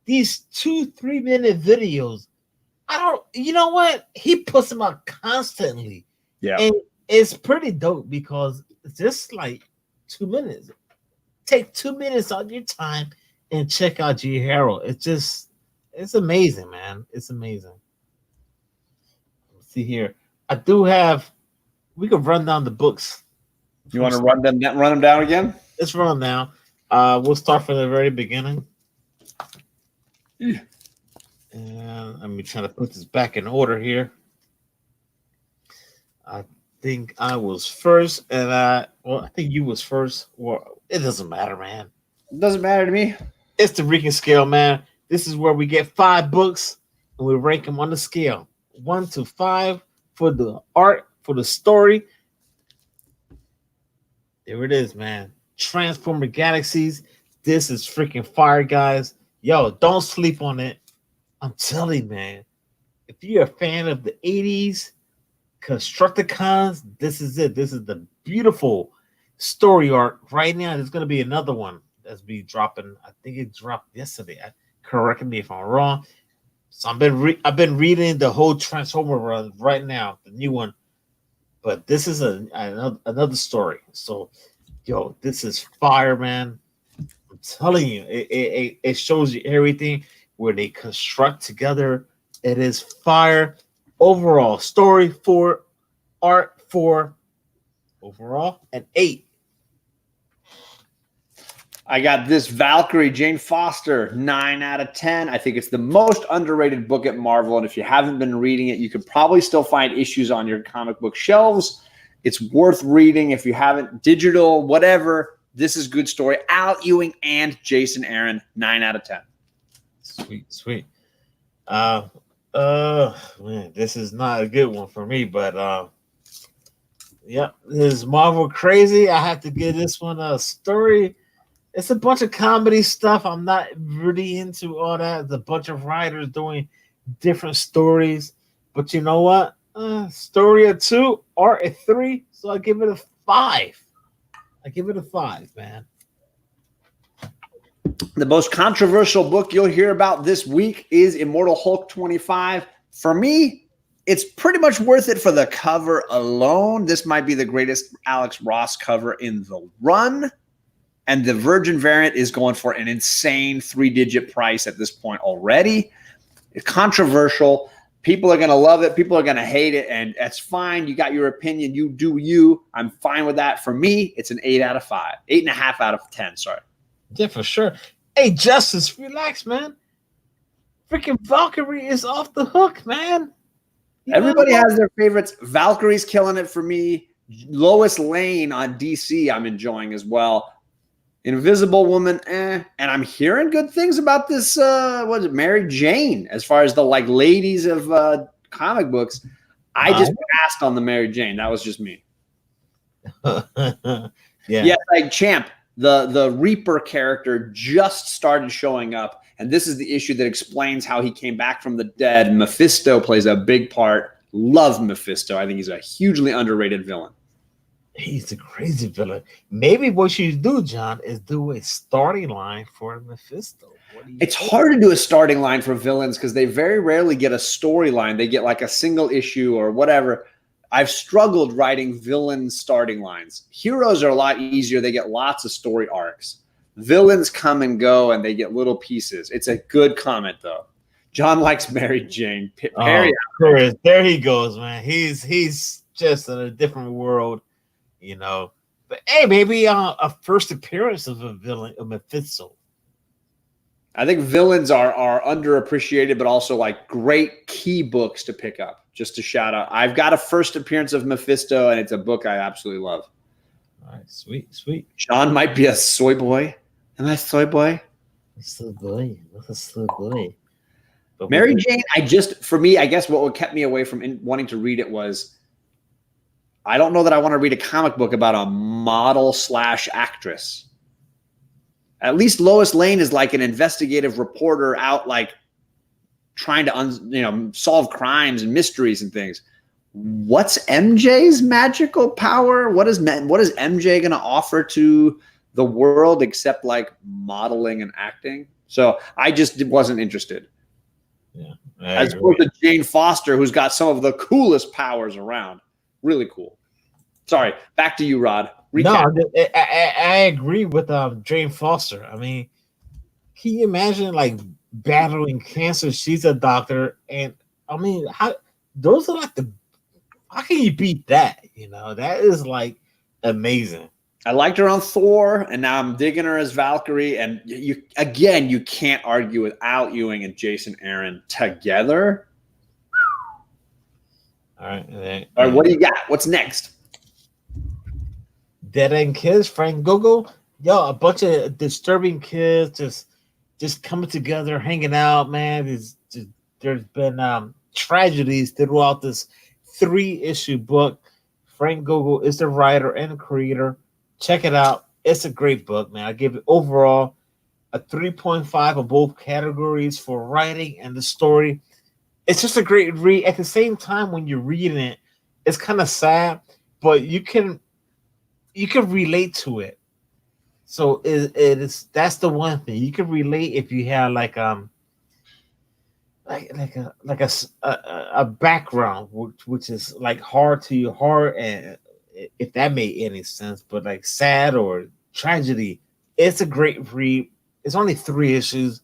Speaker 1: These 2-3 minute videos. You know what? He puts them out constantly.
Speaker 2: Yeah.
Speaker 1: And it's pretty dope because it's just like 2 minutes. Take 2 minutes out of your time and check out G Hero. It's amazing, man. It's amazing. Let's see here. We could run down the books.
Speaker 2: You want to run them down again?
Speaker 1: Let's run them down. We'll start from the very beginning.
Speaker 2: Yeah.
Speaker 1: And let me try to put this back in order here. I think I was first, and I think you was first. Well, it doesn't matter, man.
Speaker 2: It doesn't matter to me.
Speaker 1: It's the Rican Scale, man. This is where we get 5 books and we rank them on the scale 1 to 5 for the art, for the story. There it is, man. Transformer Galaxies. This is freaking fire, guys. Yo, don't sleep on it. I'm telling you, man. If you're a fan of the 80s Constructicons, this is it. This is the beautiful story arc. Right now, there's going to be another one that's be dropping. I think it dropped yesterday. Correct me if I'm wrong. So I've been reading the whole Transformer run right now, the new one. But this is another story. So, yo, this is fire, man. I'm telling you, it shows you everything where they construct together. It is fire. Overall, story 4, art 4, overall, and 8.
Speaker 2: I got this Valkyrie, Jane Foster, 9 out of 10. I think it's the most underrated book at Marvel. And if you haven't been reading it, you could probably still find issues on your comic book shelves. It's worth reading if you haven't. Digital, whatever. This is good story. Al Ewing and Jason Aaron, 9 out of 10.
Speaker 1: Sweet. Man, this is not a good one for me, but yep, this is Marvel crazy. I have to give this one a story. It's a bunch of comedy stuff. I'm not really into all that. It's a bunch of writers doing different stories. But you know what? Story a 2, art a 3. So I give it a 5. I give it a 5, man.
Speaker 2: The most controversial book you'll hear about this week is Immortal Hulk 25. For me, it's pretty much worth it for the cover alone. This might be the greatest Alex Ross cover in the run. And the Virgin variant is going for an insane 3-digit price at this point already. It's controversial. People are going to love it. People are going to hate it. And that's fine. You got your opinion. You do you. I'm fine with that. For me, it's an 8 out of 5. 8.5 out of 10. Sorry.
Speaker 1: Yeah, for sure. Hey, Justice, relax, man. Freaking Valkyrie is off the hook, man.
Speaker 2: Everybody has their favorites. Valkyrie's killing it for me. Lois Lane on DC I'm enjoying as well. Invisible Woman, And I'm hearing good things about this, Mary Jane, as far as the ladies of comic books. I just passed on the Mary Jane. That was just me. Yeah, Champ, the Reaper character just started showing up, and this is the issue that explains how he came back from the dead. Mephisto plays a big part. Love Mephisto. I think he's a hugely underrated villain.
Speaker 1: He's a crazy villain. Maybe what you do, John, is do a starting line for Mephisto.
Speaker 2: It's hard to do a starting line for villains because they very rarely get a storyline. They get like a single issue or whatever. I've struggled writing villain starting lines. Heroes are a lot easier. They get lots of story arcs. Villains come and go, and they get little pieces. It's a good comment, though. John likes Mary Jane. Perry,
Speaker 1: Chris, there he goes, man. He's just in a different world. You know, but hey, maybe a first appearance of a villain, of Mephisto.
Speaker 2: I think villains are underappreciated, but also like great key books to pick up. Just to shout out, I've got a first appearance of Mephisto, and it's a book I absolutely love.
Speaker 1: All right, sweet.
Speaker 2: Sean might be a soy boy. Am I a soy boy?
Speaker 1: Soy boy. What's a soy boy? But
Speaker 2: Mary Jane, for me, I guess what kept me away from wanting to read it was, I don't know that I want to read a comic book about a model/actress. At least Lois Lane is like an investigative reporter out like trying to solve crimes and mysteries and things. What's MJ's magical power? What is MJ going to offer to the world except like modeling and acting? So I just wasn't interested.
Speaker 1: Yeah,
Speaker 2: as opposed to Jane Foster, who's got some of the coolest powers around. Really cool. Sorry, back to you, Rod.
Speaker 1: Recap. No, I agree with Jane Foster. I mean, can you imagine like battling cancer? She's a doctor, and I mean, those are like how can you beat that? You know, that is like amazing.
Speaker 2: I liked her on Thor, and now I'm digging her as Valkyrie. And you can't argue with Al Ewing and Jason Aaron together.
Speaker 1: All right.
Speaker 2: All right, what do you got? What's next?
Speaker 1: Dead End Kids, Frank Gogol. Yo, a bunch of disturbing kids just coming together, hanging out, man. There's been tragedies throughout this 3-issue book. Frank Gogol is the writer and creator. Check it out. It's a great book, man. I give it overall a 3.5 on both categories for writing and the story. It's just a great read. At the same time, when you're reading it, it's kind of sad, but you can relate to it. So that's the one thing you can relate if you have like a background which is like hard to your heart, and if that made any sense, but like sad or tragedy, it's a great read. It's only 3 issues,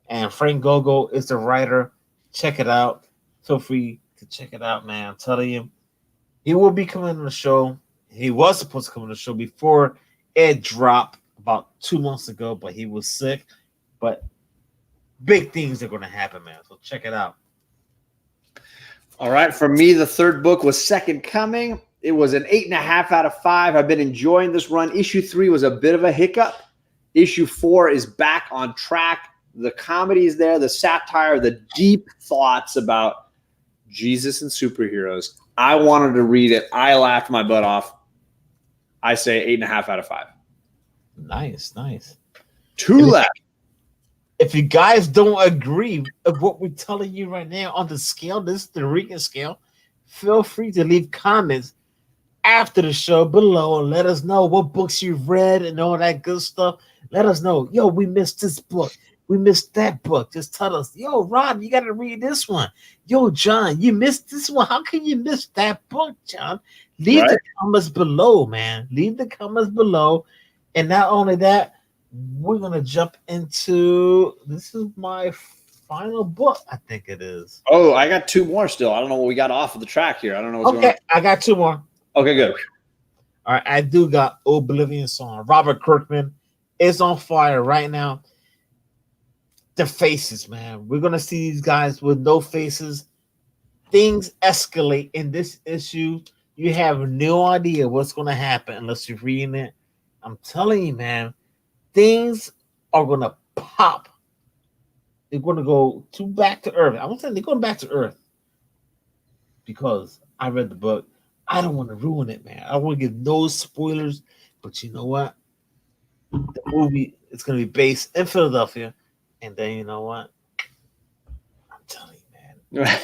Speaker 1: and Frank Gogol is the writer. Check it out. Feel free to check it out, man. I'm telling you, he will be coming on the show. He was supposed to come on the show before it dropped about 2 months ago, but he was sick. But big things are going to happen, man. So check it out.
Speaker 2: All right. For me, the third book was Second Coming. It was an 8.5 out of 5. I've been enjoying this run. Issue 3 was a bit of a hiccup. Issue 4 is back on track. The comedy is there, the satire, the deep thoughts about Jesus and superheroes. I wanted to read it. I laughed my butt off. I say 8.5 out of 5.
Speaker 1: Nice.
Speaker 2: 2 left.
Speaker 1: If you guys don't agree of what we're telling you right now on the scale, this is the Rican scale, feel free to leave comments after the show below and let us know what books you've read and all that good stuff. Let us know, yo, we missed this book. We missed that book. Just tell us, yo, Rob, you got to read this one. Yo, John, you missed this one. How can you miss that book, John? Leave the comments below, man. Leave the comments below. And not only that, we're going to jump into, this is my final book, I think it is.
Speaker 2: Oh, I got 2 more still. I don't know what we got off of the track here. I don't know what's going on.
Speaker 1: I got 2 more.
Speaker 2: Okay, good.
Speaker 1: All right, I do got Oblivion Song. Robert Kirkman is on fire right now. The faces, man. We're going to see these guys with no faces. Things escalate in this issue. You have no idea what's going to happen unless you're reading it. I'm telling you, man, things are going to pop. They're going to go back to Earth. I'm saying they're going back to Earth because I read the book. I don't want to ruin it, man. I don't want to give no spoilers, but you know what? The movie is going to be based in Philadelphia. And then you know what? I'm telling you, man.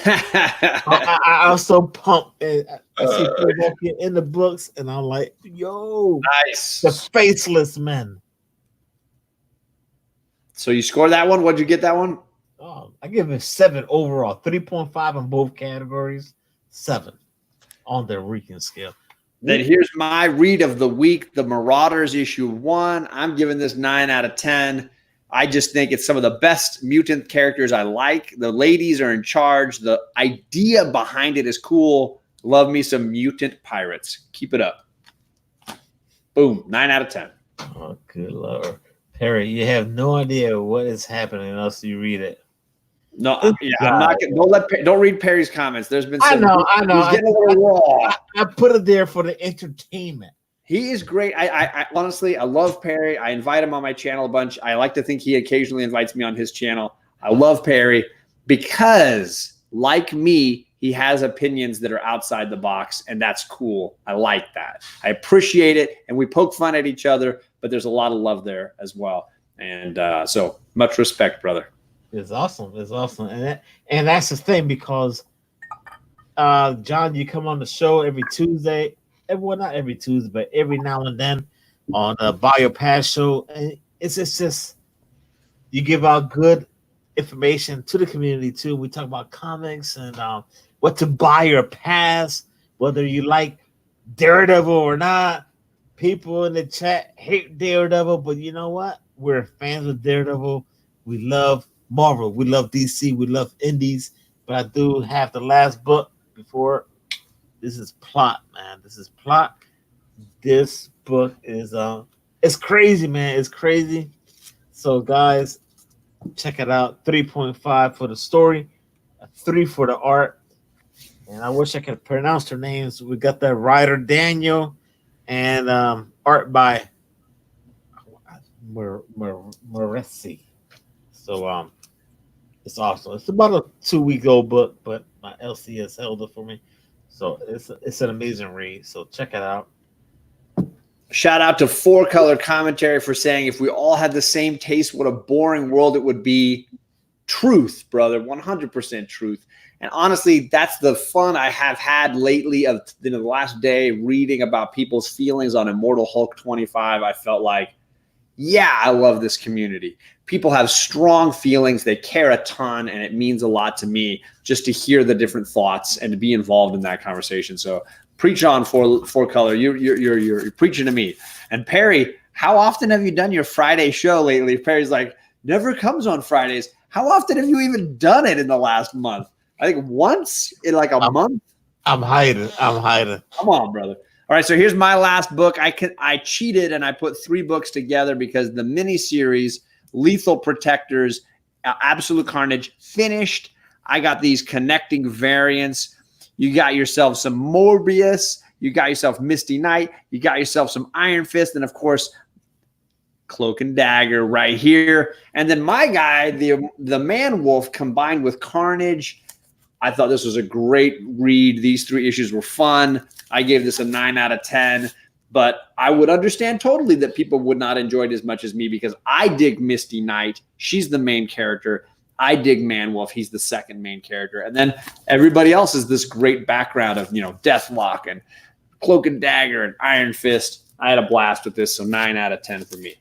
Speaker 1: I'm so pumped. And I see Philadelphia in the books, and I'm like, yo,
Speaker 2: nice.
Speaker 1: The faceless men.
Speaker 2: So you scored that one? What'd you get that one?
Speaker 1: Oh, I give it 7 overall. 3.5 in both categories. 7 on the Rican scale.
Speaker 2: Then here's my read of the week. The Marauders issue 1. I'm giving this 9 out of 10. I just think it's some of the best mutant characters I like. The ladies are in charge. The idea behind it is cool. Love me some mutant pirates. Keep it up. Boom. 9 out of 10.
Speaker 1: Oh, good Lord. Perry, you have no idea what is happening unless you read it.
Speaker 2: No, I'm not gonna. Don't read Perry's comments. There's been.
Speaker 1: I know.
Speaker 2: He's getting a little raw.
Speaker 1: I put it there for the entertainment.
Speaker 2: He is great. I honestly, I love Perry. I invite him on my channel a bunch. I like to think he occasionally invites me on his channel. I love Perry because, like me, he has opinions that are outside the box, and that's cool. I like that. I appreciate it, and we poke fun at each other, but there's a lot of love there as well. And so much respect, brother.
Speaker 1: It's awesome. It's awesome. And that's the thing, because John, you come on the show every Tuesday. Well, not every Tuesday, but every now and then on the Bio Pass show. And it's just you give out good information to the community too. We talk about comics and what to buy or pass, whether you like Daredevil or not. People in the chat hate Daredevil, but you know what? We're fans of Daredevil. We love Marvel. We love DC. We love indies. But I do have the last book before. This is plot, man. This is plot. This book is it's crazy, man. It's crazy. So guys, check it out. 3.5 for the story, a 3 for the art. And I wish I could pronounce their names. We got the writer Daniel and art by Moresi. So it's awesome. It's about a 2-week-old book, but my LC has held it for me. So it's an amazing read. So check it out.
Speaker 2: Shout out to 4-Color Commentary for saying, if we all had the same taste, what a boring world it would be. Truth, brother. 100% truth. And honestly, that's the fun I have had lately of the last day reading about people's feelings on Immortal Hulk 25. I felt like, yeah, I love this community. People have strong feelings. They care a ton, and it means a lot to me just to hear the different thoughts and to be involved in that conversation. So preach on, 4-Color. You're preaching to me. And Perry, how often have you done your Friday show lately? Perry's like, never comes on Fridays. How often have you even done it in the last month? I think once in like a month.
Speaker 1: I'm hiding.
Speaker 2: Come on, brother. All right, so here's my last book. I cheated and I put 3 books together because the miniseries Lethal Protectors, Absolute Carnage finished. I got these connecting variants. You got yourself some Morbius. You got yourself Misty Knight. You got yourself some Iron Fist. And, of course, Cloak and Dagger right here. And then my guy, the Man Wolf, combined with Carnage. I thought this was a great read. These 3 issues were fun. I gave this a 9 out of 10. But I would understand totally that people would not enjoy it as much as me because I dig Misty Knight. She's the main character. I dig Man Wolf. He's the second main character. And then everybody else is this great background of, Deathlock and Cloak and Dagger and Iron Fist. I had a blast with this, so 9 out of 10 for me.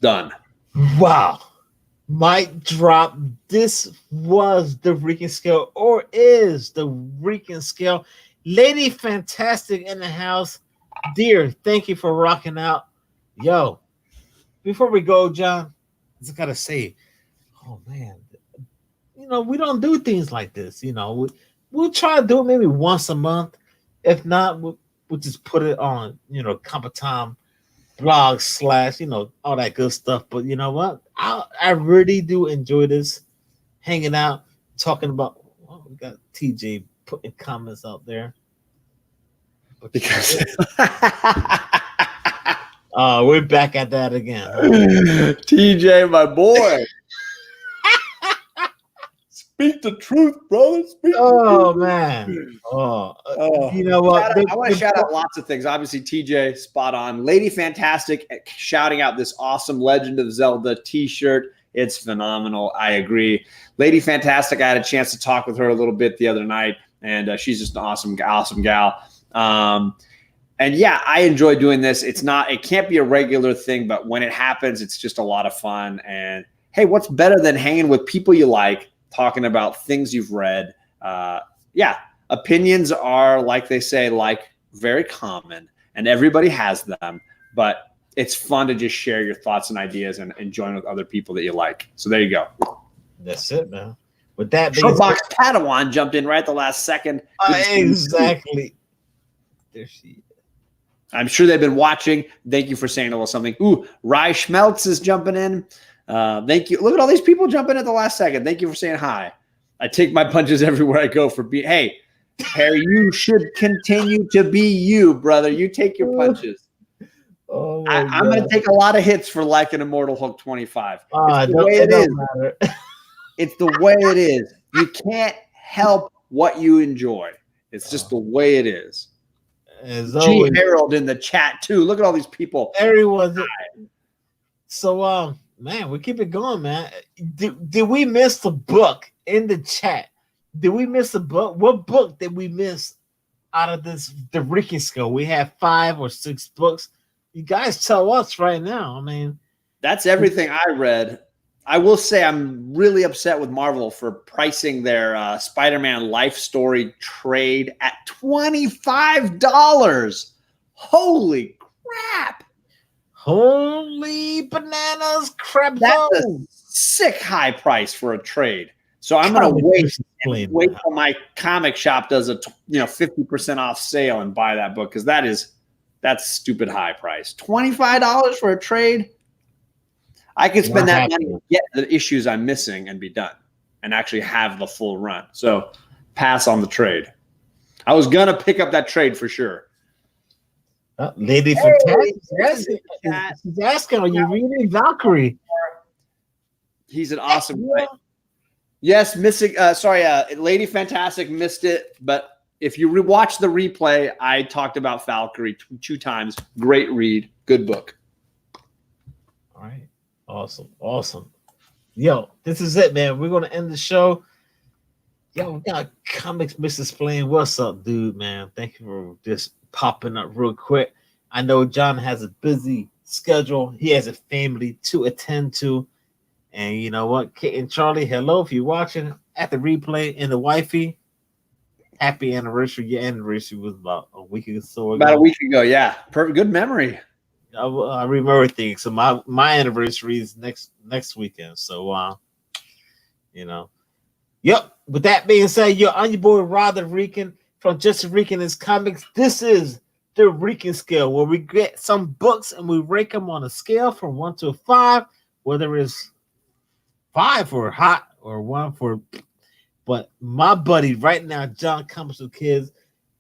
Speaker 2: Done.
Speaker 1: Wow. Mic drop. This was the Rican Scale, or is the Rican Scale. Lady Fantastic in the house. Dear, thank you for rocking out. Yo, before we go, John, I just got to say, oh, man, we don't do things like this. We'll try to do it maybe once a month. If not, we'll just put it on, Compatime blog / all that good stuff. But you know what? I really do enjoy this, hanging out, talking about, we got TJ putting comments out there.
Speaker 2: Because
Speaker 1: we're back at that again.
Speaker 2: TJ, my boy. Speak the truth, brother.
Speaker 1: Man. You know what?
Speaker 2: I want to shout out lots of things. Obviously, TJ, spot on. Lady Fantastic, shouting out this awesome Legend of Zelda t-shirt. It's phenomenal. I agree. Lady Fantastic, I had a chance to talk with her a little bit the other night, and she's just an awesome gal. And yeah, I enjoy doing this. It can't be a regular thing, but when it happens, it's just a lot of fun. And hey, what's better than hanging with people you like, talking about things you've read? Opinions are, like they say, very common, and everybody has them, but it's fun to just share your thoughts and ideas and join with other people that you like. So there you go.
Speaker 1: That's it, man. With that being
Speaker 2: Showbox Padawan jumped in right at the last second.
Speaker 1: Exactly. There she is.
Speaker 2: I'm sure they've been watching. Thank you for saying a little something. Ooh, Rye Schmeltz is jumping in. Thank you. Look at all these people jumping at the last second. Thank you for saying hi. I take my punches everywhere I go for being. Hey, Harry, you should continue to be you, brother. You take your punches. I'm going to take a lot of hits for liking Immortal Hulk 25. It's the way it is. It's the way it is. You can't help what you enjoy. It's just the way it is. G Harold in the chat too. Look at all these people.
Speaker 1: Everyone's So, man, we keep it going, man. Did we miss the book in the chat? Did we miss a book? What book did we miss out of the Rican Scale? We have 5 or 6 books. You guys tell us right now. I mean,
Speaker 2: that's everything I read. I will say I'm really upset with Marvel for pricing their Spider-Man Life Story trade at $25. Holy crap.
Speaker 1: Holy bananas, crap!
Speaker 2: That's a sick high price for a trade. So I'm going to wait till my comic shop does a 50% off sale and buy that book, because that's stupid high price. $25 for a trade. I could spend that money to get the issues I'm missing and be done and actually have the full run. So pass on the trade. I was going to pick up that trade for sure.
Speaker 1: Lady Fantastic, she's asking, are you reading Valkyrie?
Speaker 2: He's an awesome guy. Yes, missing. Lady Fantastic missed it, but if you watch the replay, I talked about Valkyrie 2 times. Great read, good book.
Speaker 1: All right, awesome. Yo, this is it, man. We're gonna end the show. Yo, we got Comics Mrs. Flame. What's up, dude, man? Thank you for just popping up real quick. I know John has a busy schedule. He has a family to attend to. And you know what? Kate and Charlie, hello. If you're watching at the replay, and the wifey, happy anniversary. Your anniversary was about a week ago.
Speaker 2: About a week ago, yeah. Perfect. Good memory.
Speaker 1: I remember things. So my anniversary is next weekend. So, Yep. With that being said, I'm your boy Rod the Rican from Just the Rican is Comics. This is the Rican Scale, where we get some books and we rank them on a scale from 1 to 5, whether it's 5 for hot or 1 for. But my buddy right now, John Comics with Kids,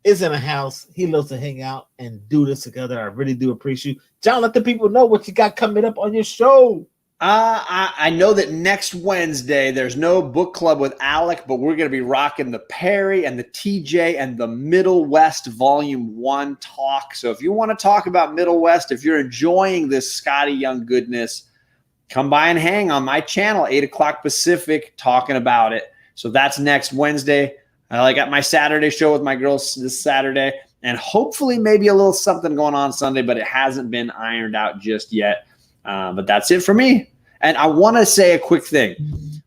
Speaker 1: is in a house. He loves to hang out and do this together. I really do appreciate you. John, let the people know what you got coming up on your show.
Speaker 2: I know that next Wednesday there's no book club with Alec, but we're going to be rocking the Perry and the TJ and the Middle West Volume 1 talk. So if you want to talk about Middle West, if you're enjoying this Scotty Young goodness, come by and hang on my channel, 8 o'clock Pacific, talking about it. So that's next Wednesday. I got my Saturday show with my girls this Saturday, and hopefully maybe a little something going on Sunday, but it hasn't been ironed out just yet. But that's it for me. And I want to say a quick thing.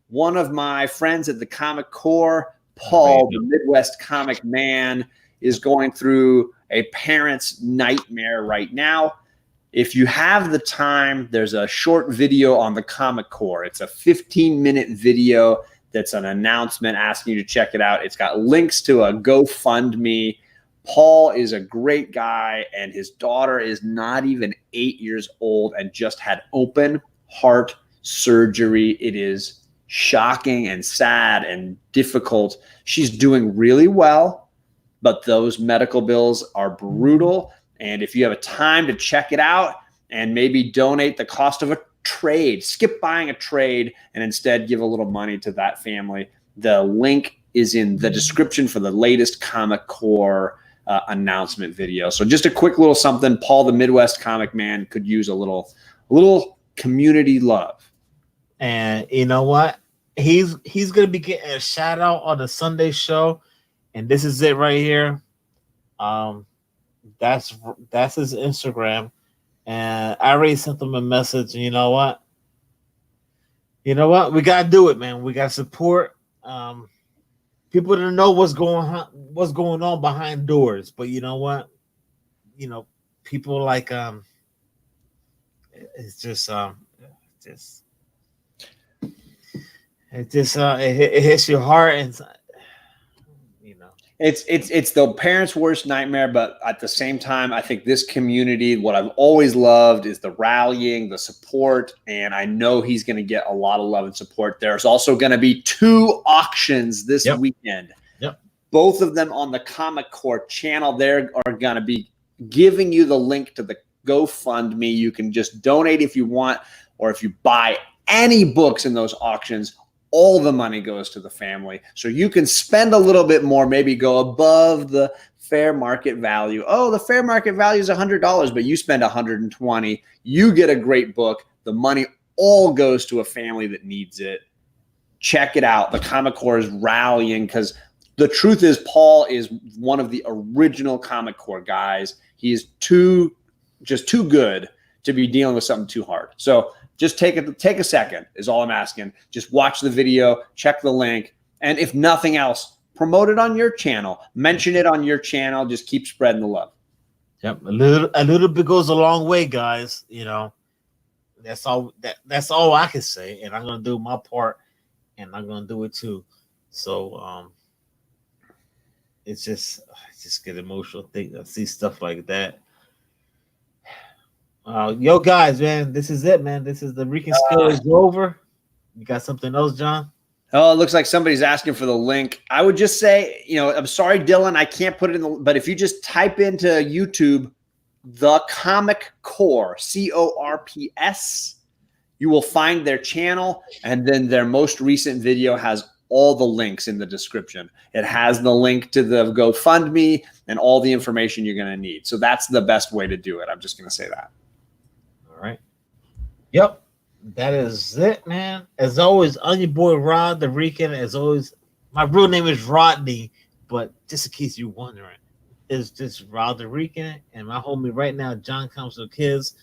Speaker 2: One of my friends at the Comic Core, Paul, the Midwest Comic Man, is going through a parent's nightmare right now. If you have the time, there's a short video on the Comic Core. It's a 15-minute video that's an announcement asking you to check it out. It's got links to a GoFundMe. Paul is a great guy, and his daughter is not even 8 years old and just had open heart surgery. It is shocking and sad and difficult. She's doing really well, but those medical bills are brutal. And if you have a time to check it out and maybe donate the cost of a trade, skip buying a trade and instead give a little money to that family, the link is in the description for the latest Comic Core announcement video. So just a quick little something. Paul, the Midwest Comic Man, could use a little community love.
Speaker 1: And you know what? He's gonna be getting a shout out on the Sunday show, and this is it right here. That's his Instagram, and I already sent him a message. And you know what? We gotta do it, man. We gotta support people to know what's going on behind doors. But you know what? People like it hits your heart, and
Speaker 2: it's the parents' worst nightmare. But at the same time, I think this community, what I've always loved is the rallying, the support, and I know he's going to get a lot of love and support. There's also going to be 2 auctions this weekend.
Speaker 1: Yep.
Speaker 2: Both of them on the Comic Core channel. They are going to be giving you the link to the GoFundMe. You can just donate if you want, or if you buy any books in those auctions, all the money goes to the family. So you can spend a little bit more, maybe go above the fair market value. Oh, the fair market value is $100, but you spend $120. You get a great book. The money all goes to a family that needs it. Check it out. The Comic Corps is rallying because the truth is Paul is one of the original Comic Corps guys. He is just too good to be dealing with something too hard. So just take a second is all I'm asking. Just watch the video, check the link, and if nothing else, promote it on your channel. Mention it on your channel. Just keep spreading the love.
Speaker 1: Yep, a little bit goes a long way, guys. You know, that's all I can say, and I'm gonna do my part, and I'm gonna do it too. So it's just get emotional. I see stuff like that. Yo, guys, man, this is it, man. This is the Rican Scale is over. You got something else, John?
Speaker 2: Oh, it looks like somebody's asking for the link. I would just say, I'm sorry, Dylan, I can't put it in but if you just type into YouTube, The Comic Corps, CORPS, you will find their channel, and then their most recent video has all the links in the description. It has the link to the GoFundMe and all the information you're going to need. So that's the best way to do it. I'm just going to say that.
Speaker 1: All right. Yep. That is it, man. As always, I'm your boy Rod the Rican. As always, my real name is Rodney, but just in case you're wondering, it's just Rod the Rican, and my homie right now, John Comes with Kids.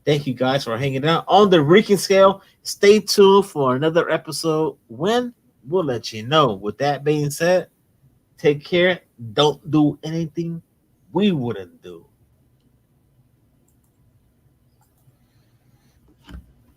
Speaker 1: Thank you guys for hanging out on the Rican Scale. Stay tuned for another episode. When we'll let you know. With that being said, take care. Don't do anything we wouldn't do.